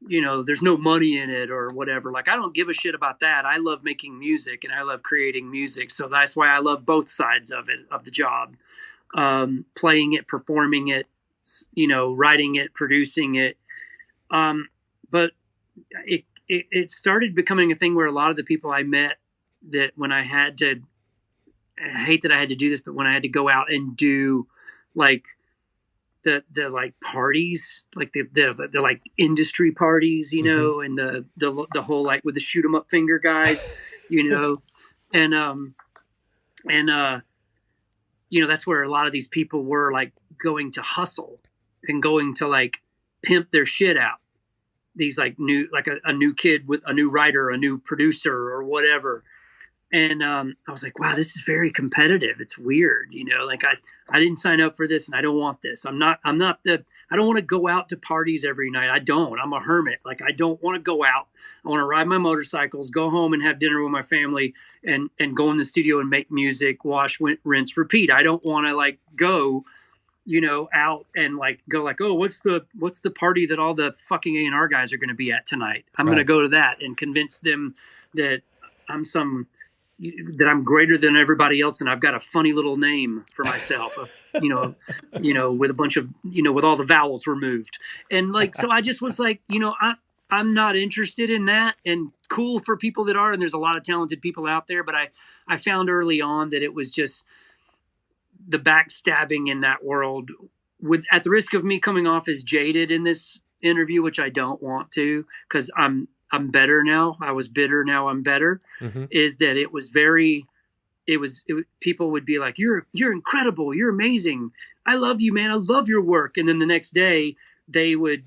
there's no money in it or whatever. Like, I don't give a shit about that. I love making music and I love creating music. So that's why I love both sides of it, of the job. Playing it, performing it, writing it, producing it. But it started becoming a thing where a lot of the people I met, that when I hate that I had to do this, but when I had to go out and do like the like parties, like the like industry parties, and the whole, like with the shoot 'em up finger guys, and that's where a lot of these people were like going to hustle and going to like pimp their shit out. These like a new kid with a new writer, a new producer or whatever. And I was like, wow, this is very competitive. It's weird, you know, like I didn't sign up for this and I don't want this. I don't want to go out to parties every night. I'm a hermit. Like, I don't want to go out. I want to ride my motorcycles, go home and have dinner with my family and go in the studio and make music, wash, rinse, repeat. I don't want to like go, you know, out and like go like, oh, what's the party that all the fucking A&R guys are going to be at tonight? I'm going to go to that and convince them that I'm greater than everybody else, and I've got a funny little name for myself, you know, with a bunch of, you know, with all the vowels removed, and like, so I just was like, you know, I'm not interested in that, and cool for people that are, and there's a lot of talented people out there, but I found early on that it was just the backstabbing in that world, with at the risk of me coming off as jaded in this interview, which I don't want to, because I'm better now. I was bitter. Now I'm better. Mm-hmm. Is that it was people would be like, you're incredible. You're amazing. I love you, man. I love your work. And then the next day they would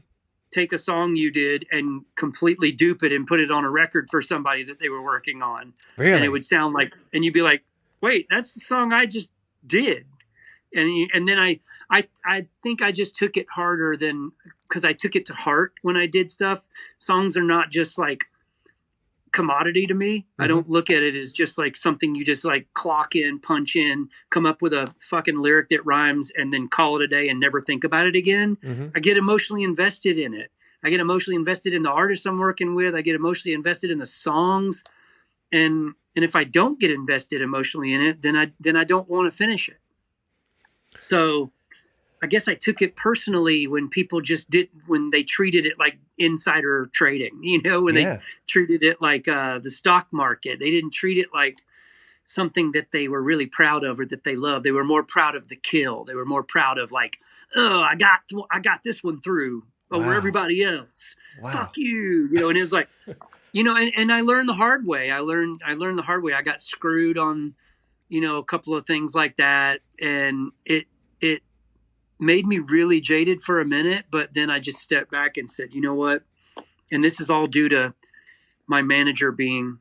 take a song you did and completely dupe it and put it on a record for somebody that they were working on. Really? And it would sound like, and you'd be like, wait, that's the song I just did. And then I think I just took it harder than, because I took it to heart when I did stuff. Songs are not just like commodity to me. Mm-hmm. I don't look at it as just like something you just like clock in, punch in, come up with a fucking lyric that rhymes and then call it a day and never think about it again. Mm-hmm. I get emotionally invested in it. I get emotionally invested in the artists I'm working with. I get emotionally invested in the songs. And if I don't get invested emotionally in it, then I don't want to finish it. So I guess I took it personally when people when they treated it like insider trading, you know, when they treated it like the stock market. They didn't treat it like something that they were really proud of or that they loved. They were more proud of the kill. They were more proud of like, oh, I got this one through over everybody else. Wow. Fuck you. You know, and it was like, you know, and I learned the hard way. I learned the hard way. I got screwed on, you know, a couple of things like that. And it made me really jaded for a minute, but then I just stepped back and said, you know what? And this is all due to my manager being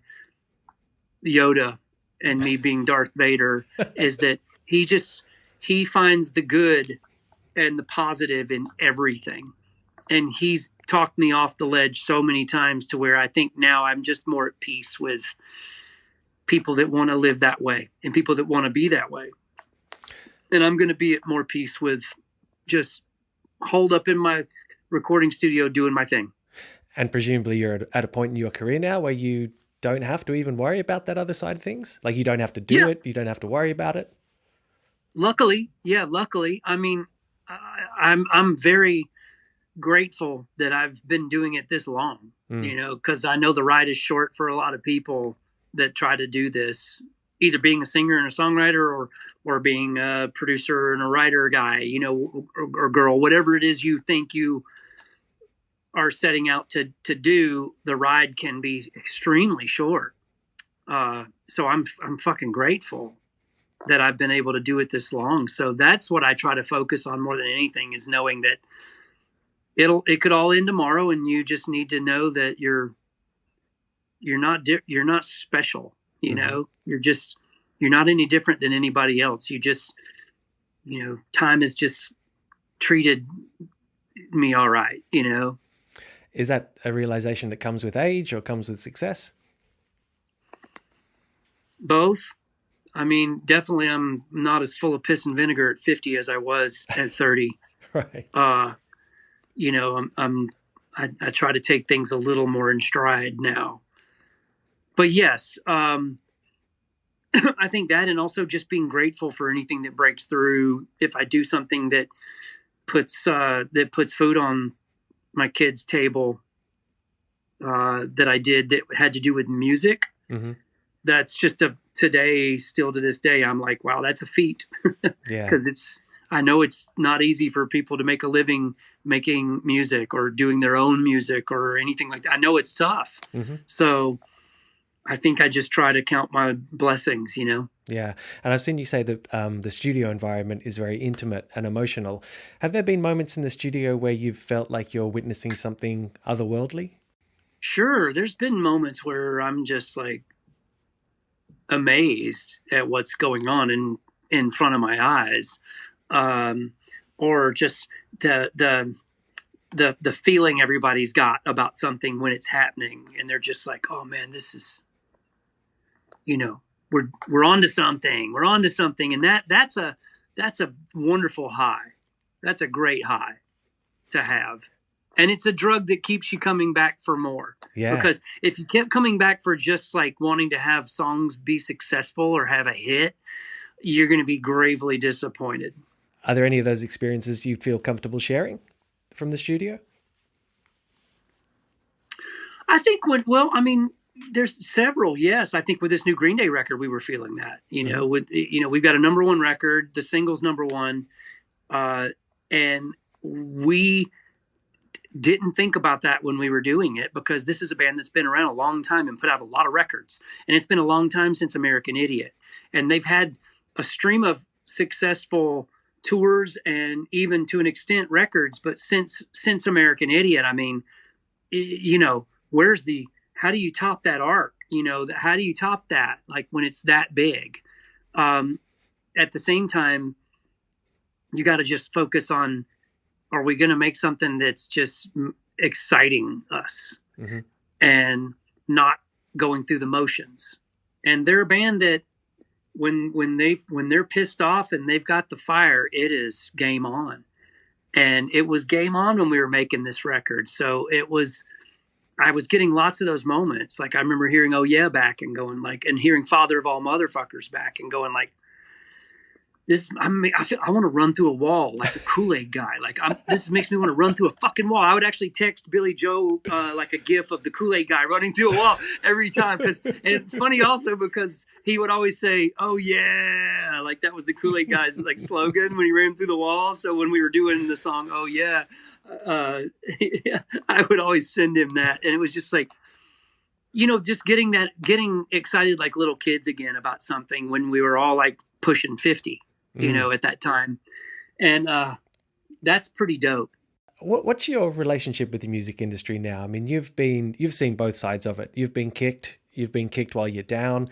Yoda and me being Darth Vader, is that he finds the good and the positive in everything. And he's talked me off the ledge so many times to where I think now I'm just more at peace with people that want to live that way and people that want to be that way. And I'm going to be at more peace with just holed up in my recording studio doing my thing. And presumably you're at a point in your career now where you don't have to even worry about that other side of things. Like, you don't have to do it. You don't have to worry about it. Luckily. I mean, I'm very grateful that I've been doing it this long, you know, because I know the ride is short for a lot of people that try to do this, either being a singer and a songwriter or being a producer and a writer guy, you know, or girl, whatever it is you think you are setting out to do. The ride can be extremely short. So I'm fucking grateful that I've been able to do it this long. So that's what I try to focus on more than anything, is knowing that it could all end tomorrow, and you just need to know that you're not special. You know, you're not any different than anybody else. You just, you know, time has just treated me all right, you know. Is that a realization that comes with age or comes with success? Both. I mean, definitely I'm not as full of piss and vinegar at 50 as I was at 30. Right. You know, I try to take things a little more in stride now. But yes, I think that, and also just being grateful for anything that breaks through. If I do something that puts food on my kid's table, that I did that had to do with music, that's just still to this day, I'm like, wow, that's a feat. Yeah. Because I know it's not easy for people to make a living making music or doing their own music or anything like that. I know it's tough. So I think I just try to count my blessings, you know? Yeah. And I've seen you say that the studio environment is very intimate and emotional. Have there been moments in the studio where you've felt like you're witnessing something otherworldly? Sure. There's been moments where I'm just like, amazed at what's going on in front of my eyes. Or just the feeling everybody's got about something when it's happening. And they're just like, oh man, this is, we're onto something. We're onto something. And that's a wonderful high. That's a great high to have. And it's a drug that keeps you coming back for more. Yeah. Because if you kept coming back for just like wanting to have songs be successful or have a hit, you're going to be gravely disappointed. Are there any of those experiences you feel comfortable sharing from the studio? I think there's several. Yes. I think with this new Green Day record, we were feeling that, we've got a number one record, the single's number one. And we didn't think about that when we were doing it, because this is a band that's been around a long time and put out a lot of records. And it's been a long time since American Idiot. And they've had a stream of successful tours and even to an extent records. But since American Idiot, I mean, how do you top that arc? How do you top that? Like when it's that big, at the same time, you got to just focus on, are we going to make something that's just exciting us and not going through the motions? And they're a band that when they're pissed off and they've got the fire, it is game on. And it was game on when we were making this record. So I was getting lots of those moments. Like I remember hearing "Oh Yeah" back and going like, and hearing "Father of All Motherfuckers" back and going like, I want to run through a wall like the Kool-Aid guy. Like this makes me want to run through a fucking wall. I would actually text Billy Joe like a gif of the Kool-Aid guy running through a wall every time. And it's funny also because he would always say, "Oh yeah," like that was the Kool-Aid guy's like slogan when he ran through the wall. So when we were doing the song "Oh Yeah," I would always send him that, and it was just like, just getting excited like little kids again about something when we were all like pushing 50. At that time. And that's pretty dope. What's your relationship with the music industry now? I mean, you've seen both sides of it. You've been kicked while you're down,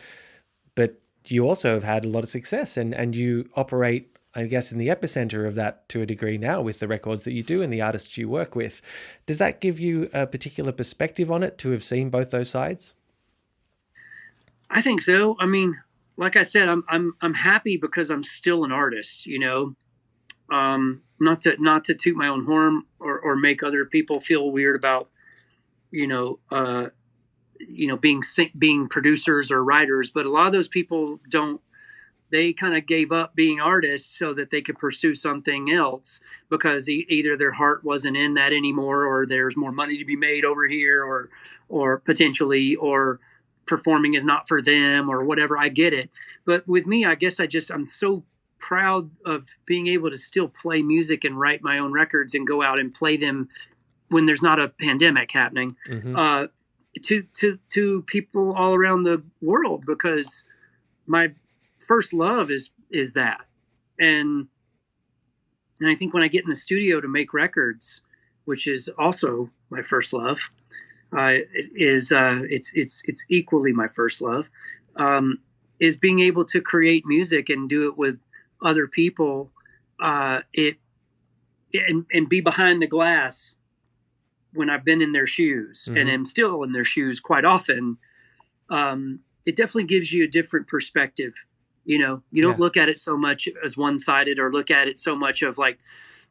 but you also have had a lot of success and you operate, I guess, in the epicenter of that to a degree now with the records that you do and the artists you work with. Does that give you a particular perspective on it to have seen both those sides? I think so. I mean, like I said, I'm happy because I'm still an artist, not to toot my own horn or make other people feel weird about, being producers or writers. But a lot of those people they kind of gave up being artists so that they could pursue something else because either their heart wasn't in that anymore, or there's more money to be made over here or potentially, or performing is not for them or whatever. I get it. But with me, I guess I'm so proud of being able to still play music and write my own records and go out and play them when there's not a pandemic happening, to people all around the world, because my first love is that. And I think when I get in the studio to make records, which is also my first love, it's equally my first love, is being able to create music and do it with other people, and be behind the glass when I've been in their shoes and am still in their shoes quite often. It definitely gives you a different perspective. You don't look at it so much as one-sided, or look at it so much of like,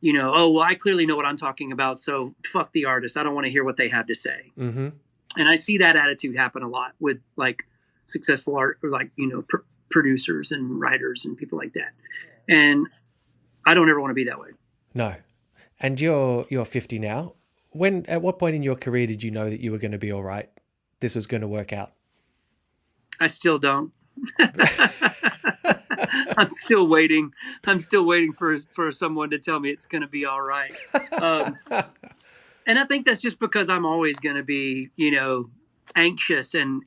oh, well, I clearly know what I'm talking about, so fuck the artist. I don't want to hear what they have to say. And I see that attitude happen a lot with like successful art, or like, producers and writers and people like that. And I don't ever want to be that way. No. And you're 50 now. At what point in your career did you know that you were going to be all right? This was going to work out? I still don't. I'm still waiting. For someone to tell me it's going to be all right. And I think that's just because I'm always going to be, anxious and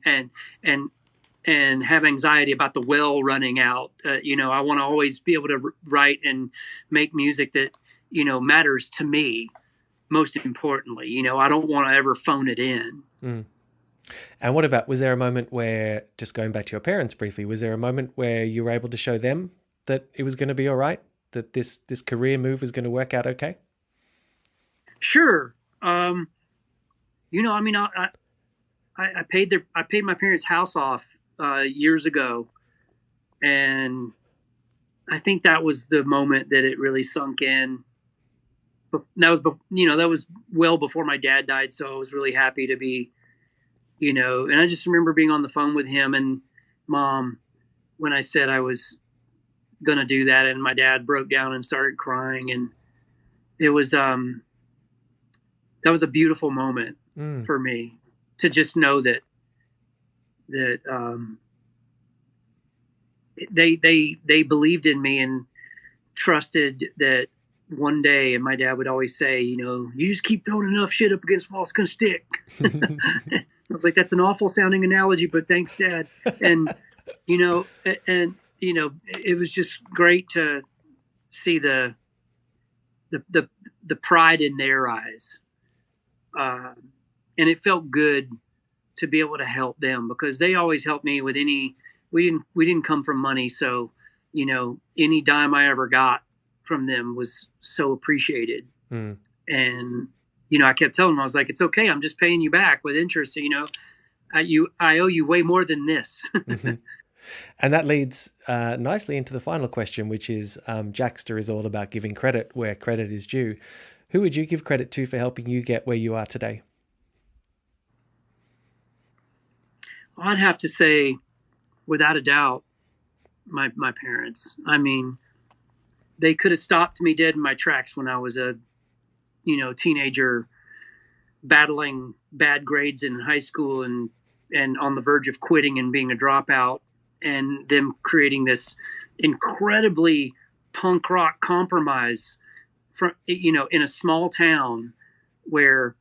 have anxiety about the well running out. I want to always be able to write and make music that, matters to me. Most importantly, I don't want to ever phone it in. And what about, was there a moment where, just going back to your parents briefly, was there a moment where you were able to show them that it was going to be all right, that this career move was going to work out okay? Sure. You know, I mean, I paid my parents' house off years ago, and I think that was the moment that it really sunk in. That was well before my dad died, so I was really happy to be, you know. And I just remember being on the phone with him and Mom when I said I was gonna do that, and my dad broke down and started crying, and it was that was a beautiful moment for me to just know that they believed in me and trusted that one day. And my dad would always say, you know, you just keep throwing enough shit up against the wall, it's gonna stick. I was like, that's an awful sounding analogy, but thanks, Dad. And you know, it was just great to see the pride in their eyes, and it felt good to be able to help them, because they always helped me with we didn't come from money, so you know, any dime I ever got from them was so appreciated. And you know, I kept telling them, I was like, it's okay, I'm just paying you back with interest. So, you know, I owe you way more than this. And that leads nicely into the final question, which is Jaxsta is all about giving credit where credit is due. Who would you give credit to for helping you get where you are today? I'd have to say, without a doubt, my parents. I mean, they could have stopped me dead in my tracks when I was a, you know, teenager battling bad grades in high school and on the verge of quitting and being a dropout, and them creating this incredibly punk rock compromise from, you know, in a small town where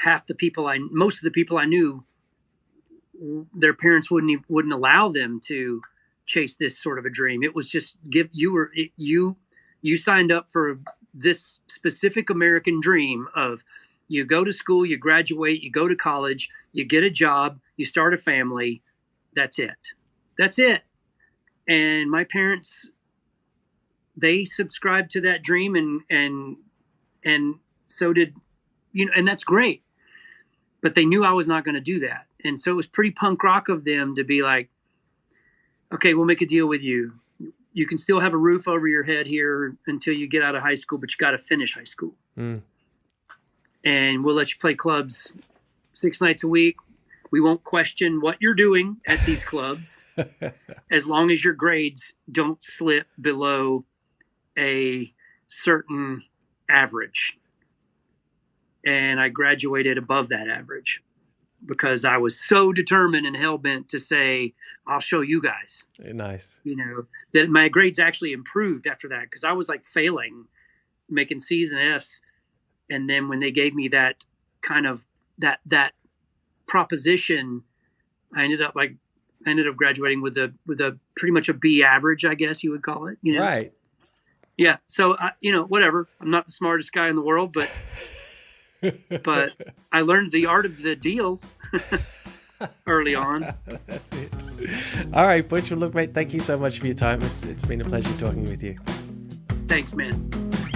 most of the people I knew, their parents wouldn't allow them to chase this sort of a dream. It was just you signed up for this specific American dream of, you go to school, you graduate, you go to college, you get a job, you start a family. That's it. And my parents, they subscribed to that dream, and so did, you know, and that's great. But they knew I was not going to do that. And so it was pretty punk rock of them to be like, okay, we'll make a deal with you. You can still have a roof over your head here until you get out of high school, but you got to finish high school. And we'll let you play clubs 6 nights a week. We won't question what you're doing at these clubs as long as your grades don't slip below a certain average. And I graduated above that average because I was so determined and hell-bent to say, I'll show you guys. Nice. You know, that my grades actually improved after that, because I was like failing, making C's and F's. And then when they gave me that kind of that proposition, I ended up graduating with a pretty much a B average, I guess you would call it. You know? Right. Yeah. So, you know, whatever. I'm not the smartest guy in the world, but I learned the art of the deal early on. That's it. All right, Butch. Well, look, mate, thank you so much for your time. It's been a pleasure talking with you. Thanks, man.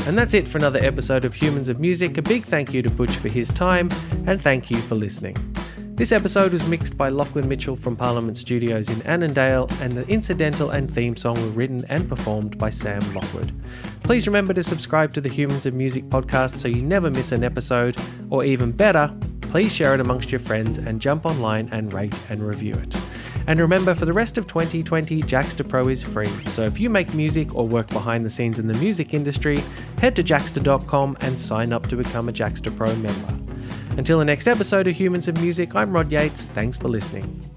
And that's it for another episode of Humans of Music. A big thank you to Butch for his time, and thank you for listening. This episode was mixed by Lachlan Mitchell from Parliament Studios in Annandale, and the incidental and theme song were written and performed by Sam Lockwood. Please remember to subscribe to the Humans of Music podcast so you never miss an episode, or even better, please share it amongst your friends and jump online and rate and review it. And remember, for the rest of 2020, Jaxsta Pro is free, so if you make music or work behind the scenes in the music industry, head to jaxsta.com and sign up to become a Jaxsta Pro member. Until the next episode of Humans of Music, I'm Rod Yates. Thanks for listening.